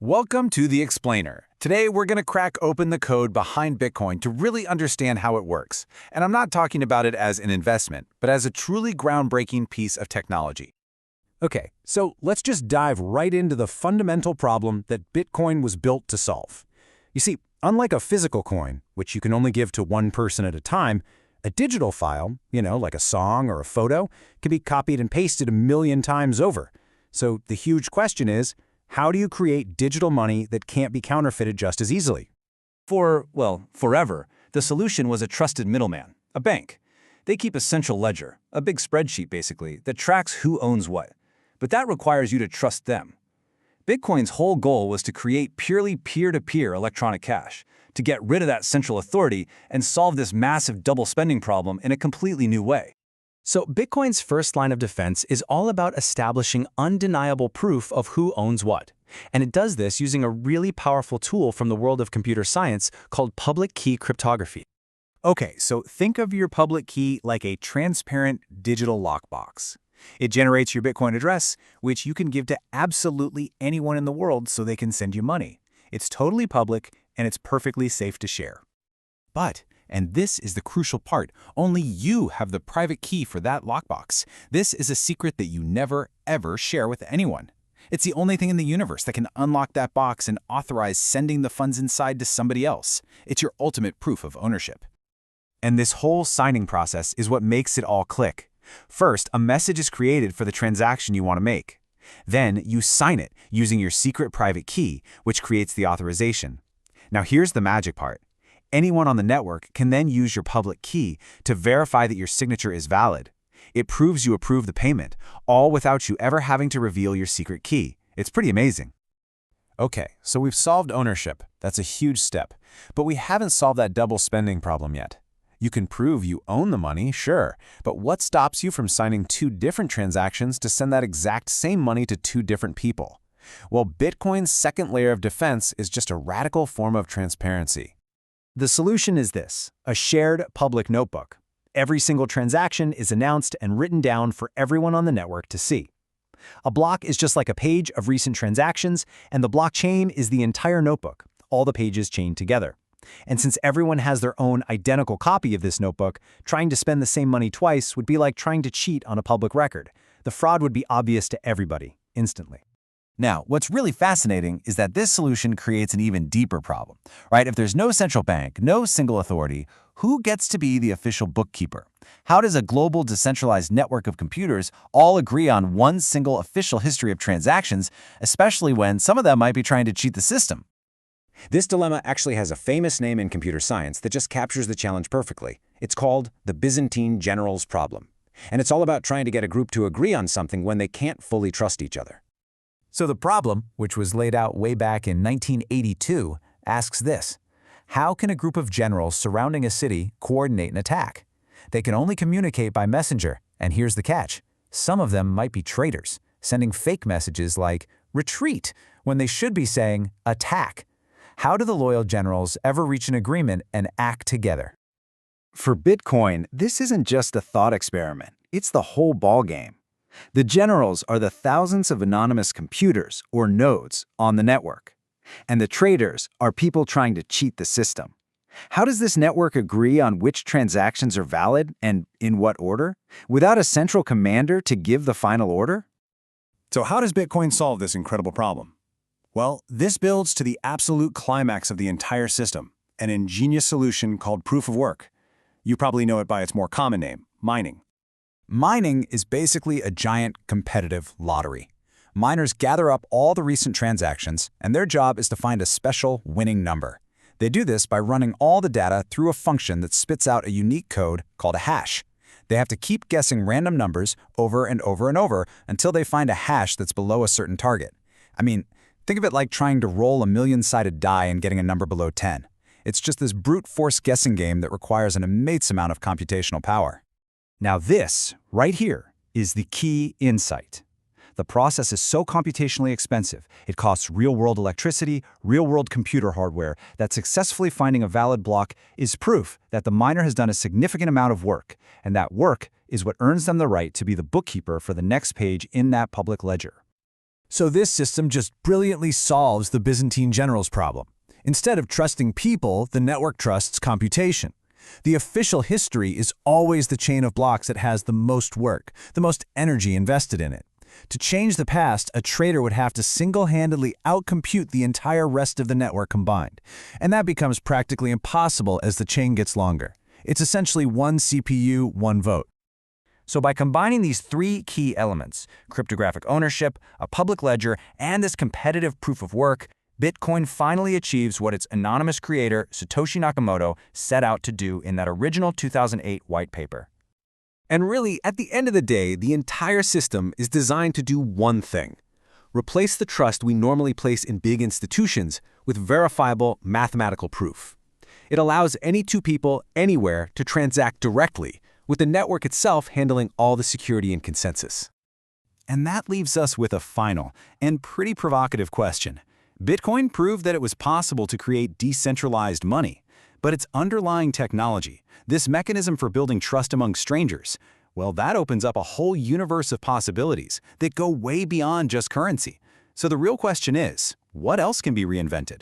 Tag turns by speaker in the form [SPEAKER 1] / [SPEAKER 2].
[SPEAKER 1] Welcome to The Explainer. Today, we're going to crack open the code behind Bitcoin to really understand how it works. And I'm not talking about it as an investment, but as a truly groundbreaking piece of technology.
[SPEAKER 2] Okay, so let's just dive right into the fundamental problem that Bitcoin was built to solve. You see, unlike a physical coin, which you can only give to one person at a time, a digital file, like a song or a photo, can be copied and pasted a million times over. So the huge question is, how do you create digital money that can't be counterfeited just as easily?
[SPEAKER 3] Forever, the solution was a trusted middleman, a bank. They keep a central ledger, a big spreadsheet basically, that tracks who owns what. But that requires you to trust them. Bitcoin's whole goal was to create purely peer-to-peer electronic cash, to get rid of that central authority and solve this massive double spending problem in a completely new way.
[SPEAKER 4] So Bitcoin's first line of defense is all about establishing undeniable proof of who owns what. And it does this using a really powerful tool from the world of computer science called public key cryptography.
[SPEAKER 1] Okay, so think of your public key like a transparent digital lockbox. It generates your Bitcoin address, which you can give to absolutely anyone in the world so they can send you money. It's totally public, and it's perfectly safe to share. But, and this is the crucial part, only you have the private key for that lockbox. This is a secret that you never, ever share with anyone. It's the only thing in the universe that can unlock that box and authorize sending the funds inside to somebody else. It's your ultimate proof of ownership. And this whole signing process is what makes it all click. First, a message is created for the transaction you want to make. Then, you sign it using your secret private key, which creates the authorization. Now here's the magic part. Anyone on the network can then use your public key to verify that your signature is valid. It proves you approve the payment, all without you ever having to reveal your secret key. It's pretty amazing. Okay, so we've solved ownership. That's a huge step. But we haven't solved that double spending problem yet. You can prove you own the money, sure, but what stops you from signing two different transactions to send that exact same money to two different people? Well, Bitcoin's second layer of defense is just a radical form of transparency.
[SPEAKER 2] The solution is this: a shared public notebook. Every single transaction is announced and written down for everyone on the network to see. A block is just like a page of recent transactions, and the blockchain is the entire notebook, all the pages chained together. And since everyone has their own identical copy of this notebook, trying to spend the same money twice would be like trying to cheat on a public record. The fraud would be obvious to everybody, instantly.
[SPEAKER 1] Now, what's really fascinating is that this solution creates an even deeper problem, right? If there's no central bank, no single authority, who gets to be the official bookkeeper? How does a global decentralized network of computers all agree on one single official history of transactions, especially when some of them might be trying to cheat the system?
[SPEAKER 2] This dilemma actually has a famous name in computer science that just captures the challenge perfectly. It's called the Byzantine generals problem. And it's all about trying to get a group to agree on something when they can't fully trust each other.
[SPEAKER 1] So the problem, which was laid out way back in 1982, asks this: how can a group of generals surrounding a city coordinate an attack? They can only communicate by messenger, and here's the catch. Some of them might be traitors, sending fake messages like retreat when they should be saying attack. How do the loyal generals ever reach an agreement and act together?
[SPEAKER 2] For Bitcoin, this isn't just a thought experiment. It's the whole ballgame. The generals are the thousands of anonymous computers, or nodes, on the network. And the traitors are people trying to cheat the system. How does this network agree on which transactions are valid and in what order, without a central commander to give the final order?
[SPEAKER 5] So how does Bitcoin solve this incredible problem? Well, this builds to the absolute climax of the entire system, an ingenious solution called proof of work. You probably know it by its more common name, mining.
[SPEAKER 1] Mining is basically a giant competitive lottery. Miners gather up all the recent transactions, and their job is to find a special winning number. They do this by running all the data through a function that spits out a unique code called a hash. They have to keep guessing random numbers over and over and over until they find a hash that's below a certain target. I mean, think of it like trying to roll a million-sided die and getting a number below 10. It's just this brute force guessing game that requires an immense amount of computational power.
[SPEAKER 2] Now this, right here, is the key insight. The process is so computationally expensive, it costs real-world electricity, real-world computer hardware, that successfully finding a valid block is proof that the miner has done a significant amount of work, and that work is what earns them the right to be the bookkeeper for the next page in that public ledger. So this system just brilliantly solves the Byzantine generals problem. Instead of trusting people, the network trusts computation. The official history is always the chain of blocks that has the most work, the most energy invested in it. To change the past, a trader would have to single-handedly outcompute the entire rest of the network combined. And that becomes practically impossible as the chain gets longer. It's essentially one CPU, one vote.
[SPEAKER 3] So by combining these three key elements, cryptographic ownership, a public ledger, and this competitive proof of work, Bitcoin finally achieves what its anonymous creator, Satoshi Nakamoto, set out to do in that original 2008 white paper.
[SPEAKER 2] And really, at the end of the day, the entire system is designed to do one thing: replace the trust we normally place in big institutions with verifiable mathematical proof. It allows any two people anywhere to transact directly, with the network itself handling all the security and consensus.
[SPEAKER 5] And that leaves us with a final and pretty provocative question. Bitcoin proved that it was possible to create decentralized money, but its underlying technology, this mechanism for building trust among strangers, well, that opens up a whole universe of possibilities that go way beyond just currency. So the real question is, what else can be reinvented?